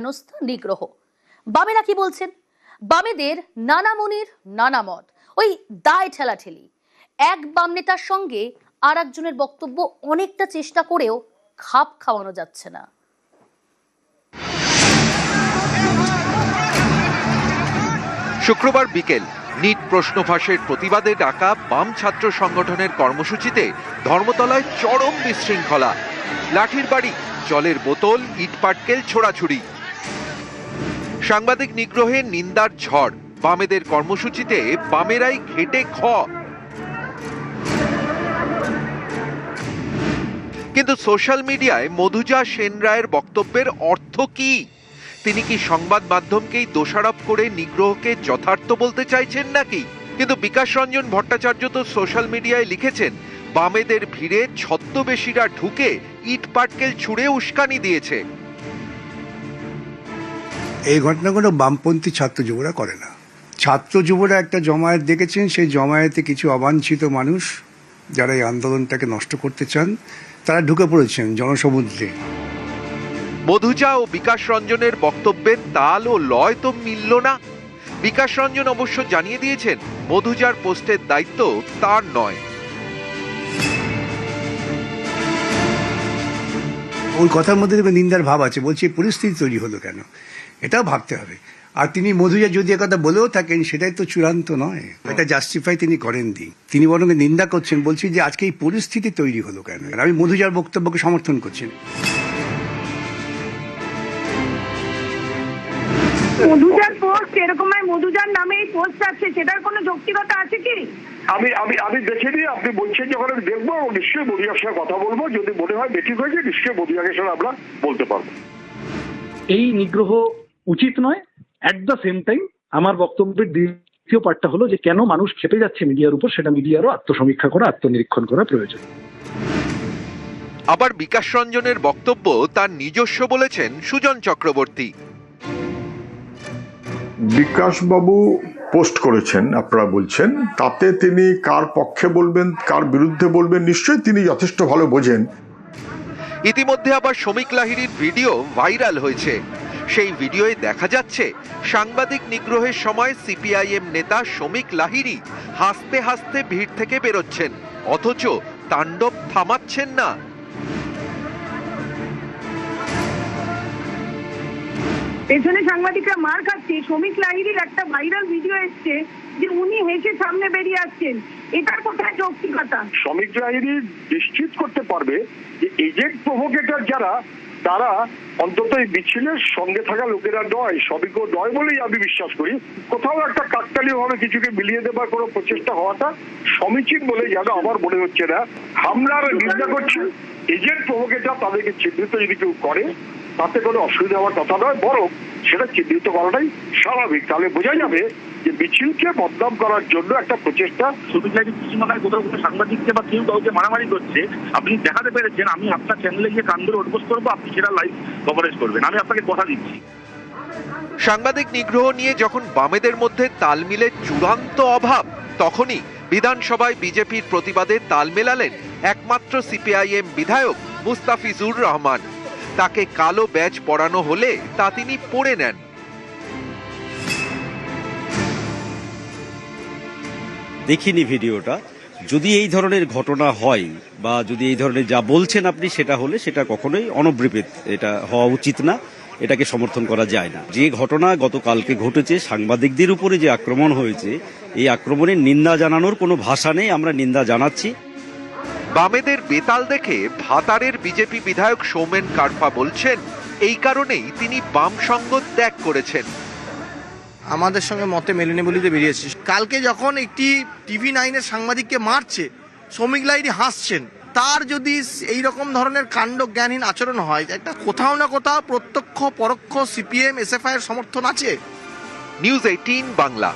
হেনস্থা নিগ্রহ। বামেরা কি বলছেন? বামেদের নানা মনির নানা মত, ওই দায় ঠেলাঠেলি। এক বাম নেতার সঙ্গে আর একজনের বক্তব্য অনেকটা চেষ্টা করেও খাপ খাওয়ানো যাচ্ছে না। শুক্রবার বিকেল নিট প্রশ্ন ফাঁসের প্রতিবাদে ডাকা বাম ছাত্র সংগঠনের কর্মসূচিতে ধর্মতলায় চরম বিশৃঙ্খলা। লাঠির বাড়ি, জলের বোতল, ইটপাটকেল ছোড়াছুড়ি। সাংবাদিক নিগ্রহে নিন্দার ঝড়। বামেদের কর্মসূচিতে বামেরাই ঘেটে খ। কিন্তু সোশ্যাল মিডিয়ায় মধুজা সেন রায়ের বক্তব্যের অর্থ কি? তিনি কি সংবাদ মাধ্যমকেই দোষারোপ করে নিগ্রহকে যথার্থ বলতে চাইছেন নাকি? কিন্তু বিকাশ রঞ্জন ভট্টাচার্য তো সোশ্যাল মিডিয়ায় লিখেছেন, বামেদের ভিড়ে ছদ্মবেশীরা ঢুকে ইট পাটকেল ছুঁড়ে উস্কানি দিয়েছে। এই ঘটনাগুলো বামপন্থী ছাত্র যুবরা করে না। ছাত্র যুবরা একটা জমায়েত দেখেছেন, সেই জমায়েতে কিছু অবাঞ্ছিত মানুষ যারা এই আন্দোলনটাকে নষ্ট করতে চান তারা ঢুকে পড়েছেন জনসমুদ্রে। মধুজা ও বিকাশ রঞ্জনের বক্তব্যের তাল ও লয় তো মিলল না। বিকাশ রঞ্জন অবশ্য জানিয়ে দিয়েছেন, মধুজার পোস্টের দায়িত্ব তার নয়। ওই কথার মধ্যে নিন্দার ভাব আছে। বলছি এই পরিস্থিতি তৈরি হলো কেন, এটাও ভাবতে হবে। আর তিনি মধুজা যদি একথা বলেও থাকেন সেটাই তো চূড়ান্ত নয়, এটা জাস্টিফাই তিনি করেননি। তিনি বরং নিন্দা করছেন, বলছি যে আজকে এই পরিস্থিতি তৈরি হলো কেন। আমি মধুজার বক্তব্যকে সমর্থন করছি। মধুজার পোস্ট এরকম মধুজার নামে এই পোস্ট আছে, সেটার কোনো যৌক্তিকতা আছে কি? আমি দেখে নিয়ে আপনি বলছেন যখন আমি দেখবো নিশ্চয়ই মধুজার সঙ্গে কথা বলবো। যদি মনে হয় বেঠিক হয়েছে নিশ্চয়ই মধুজাকে সঙ্গে আমরা বলতে পারবো। এই নিগ্রহ উচিত নয়। অ্যাট দ্য সেম টাইম আমার বক্তব্যের দ্বিতীয় পার্টটা হলো যে কেন মানুষ খেপে যাচ্ছে মিডিয়ার উপর, সেটা মিডিয়ারও আত্মসমীক্ষা করা, আত্মনিরীক্ষণ করা প্রয়োজন। আবার বিকাশ রঞ্জনের বক্তব্য তার নিজস্ব বলেছেন সুজন চক্রবর্তী। বিকাশবাবু পোস্ট করেছেন, আপনারা বলছেন, তাতে তিনি কার পক্ষে বলবেন কার বিরুদ্ধে বলবেন নিশ্চয়ই তিনি যথেষ্ট ভালো বোঝেন। ইতিমধ্যে আবার শমিক লাহিড়ীর ভিডিও ভাইরাল হয়েছে। সেই ভিডিওয়ে দেখা যাচ্ছে সাংবাদিক নিগ্রহের সময় সিপিআইএম নেতা শমিক লাহিড়ী হাসতে হাসতে ভিড় থেকে বেরোচ্ছেন, অথচ তাণ্ডব থামাচ্ছেন না। পেছনে সাংবাদিকরা মার খাচ্ছে। শমিক লাহিড়ীর একটা ভাইরাল ভিডিও এসছে যে উনি হেসে সামনে বেরিয়ে আসছেন, এটার কোথায় যৌক্তিকতা? শমিক লাহিড়ী নিশ্চিত করতে পারবে যে এজেন্ট প্রভোকেটর যারা, তারা অন্তত এই মিছিলের সঙ্গে থাকা লোকেরা নয়, সবিজ্ঞ নয় বলেই আমি বিশ্বাস করি। কোথাও একটা কাকতালীয় ভাবে কিছুকে মিলিয়ে দেবার কোনো প্রচেষ্টা হওয়াটা সমীচীন বলে যেন আমার মনে হচ্ছে না। আমরা নিন্দা করছি এজেন্ট প্রভোকেটর, তাদেরকে চিহ্নিত যদি কেউ করে তাতে কোনো অসুবিধা হওয়ার কথা নয়, বরং সেটা চিহ্নিত করাটাই স্বাভাবিক। তাহলে বোঝা যাবে যে মিছিলকে বদনাম করার জন্য একটা প্রচেষ্টা। শমিক লাহিড়ী পশ্চিমবাংলায় কোথাও কোনো সাংবাদিককে বা কেউ কাউকে মারামারি করছে, আপনি দেখাতে পেরেছেন, আমি আপনার চ্যানেলে গিয়ে কান ধরে উঠবোস করবো, আপনি সেটা লাইভ কভারেজ করবেন, আমি আপনাকে কথা দিচ্ছি। সাংবাদিক নিগ্রহ নিয়ে যখন বামেদের মধ্যে তালমিলের চূড়ান্ত অভাব, তখনই বিধানসভায় বিজেপির প্রতিবাদে তাল মেলালেন একমাত্র সিপিআইএম বিধায়ক মুস্তাফিজুর রহমান। তাকে কালো ব্যাজ পরানো হলে তা তিনি পরে নেন। দেখিনি ভিডিওটা। যদি এই ধরনের ঘটনা হয় বা যদি এই ধরনের যা বলছেন আপনি সেটা হলে সেটা কখনোই অনবৃপেত, এটা হওয়া উচিত না, এটাকে সমর্থন করা যায় না। যে ঘটনা গতকালকে ঘটেছে, সাংবাদিকদের উপরে যে আক্রমণ হয়েছে, এই আক্রমণের নিন্দা জানানোর কোনো ভাষা নেই, আমরা নিন্দা জানাচ্ছি। বামেদের বেতাল দেখে ভাতারের বিজেপি বিধায়ক সৌমেন কারফা বলছেন, এই কারণেই তিনি বাম সঙ্গ ত্যাগ করেছেন। আমাদের সঙ্গে মতে মেলেনি বলিতে বেরিয়েছি। কালকে যখন একটি TV9-এর সাংবাদিককে মারছে, শমিক লাহিড়ী হাসছেন, তার যদি এই রকম ধরনের কাণ্ড জ্ঞানহীন আচরণ হয়, একটা কোথাও না কোথাও প্রত্যক্ষ পরোক্ষ সিপিএম SFI এর সমর্থন আছে। নিউজ 18 বাংলা।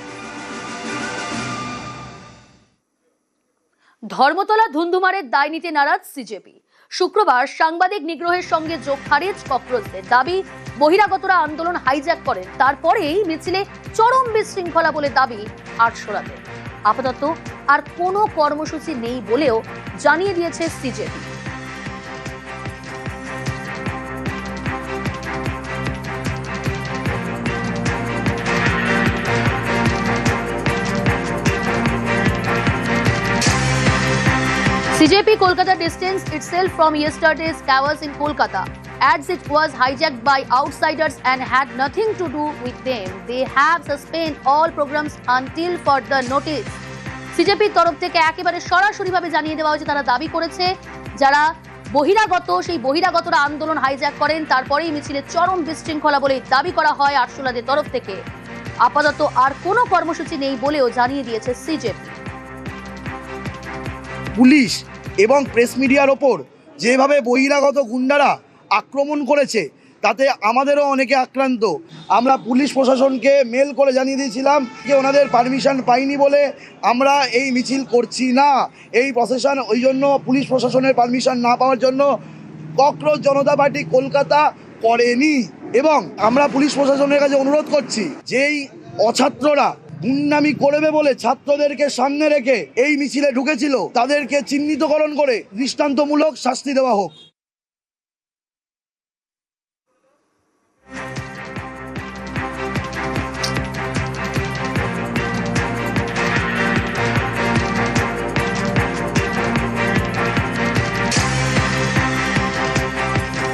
ধর্মতলা ধুন্ধুমারের দায় নিতে নারাজ সিজেপি। শুক্রবার সাংবাদিক নিগ্রহের সঙ্গে যোগ খারিজ কক্রোচদের দাবি, বহিরাগতরা আন্দোলন হাইজ্যাক করেন, তারপরেই মিছিলে চরম বিশৃঙ্খলা বলে দাবি আটশোরাতে। আপাতত আর কোনো কর্মসূচি নেই বলেও জানিয়ে দিয়েছে CJP. CJP Kolkata distanced itself from yesterday's chaos in Kolkata, as it was hijacked by outsiders and had nothing to do with them. They have suspended all programs until further notice. CJPর তরফ থেকে একেবারে সরাসরিভাবে জানিয়ে দেওয়া হয়েছে, তারা দাবি করেছে যারা বহিরাগত, সেই বহিরাগতরা আন্দোলন হাইজ্যাক করেন, তারপরেই মিছিলে চরম বিশৃঙ্খলা বলে দাবি করা হয় আরসুলাদের তরফ থেকে। আপাতত আর কোনো কর্মসূচি নেই বলেও জানিয়ে দিয়েছে সিজেপি। পুলিশ এবং প্রেস মিডিয়ার ওপর যেভাবে বহিরাগত গুন্ডারা আক্রমণ করেছে তাতে আমাদেরও অনেকে আক্রান্ত। আমরা পুলিশ প্রশাসনকে মেল করে জানিয়ে দিয়েছিলাম যে ওনাদের পারমিশন পাইনি বলে আমরা এই মিছিল করছি না। এই প্রশাসন ওই জন্য পুলিশ প্রশাসনের পারমিশন না পাওয়ার জন্য ককরোচ জনতা পার্টি কলকাতা করেনি। এবং আমরা পুলিশ প্রশাসনের কাছে অনুরোধ করছি যেই অছাত্ররা গুন্ডামি করবে বলে ছাত্রদেরকে সামনে রেখে এই মিছিলে ঢুকেছিল তাদেরকে চিহ্নিতকরণ করে দৃষ্টান্তমূলক শাস্তি দেওয়া হোক।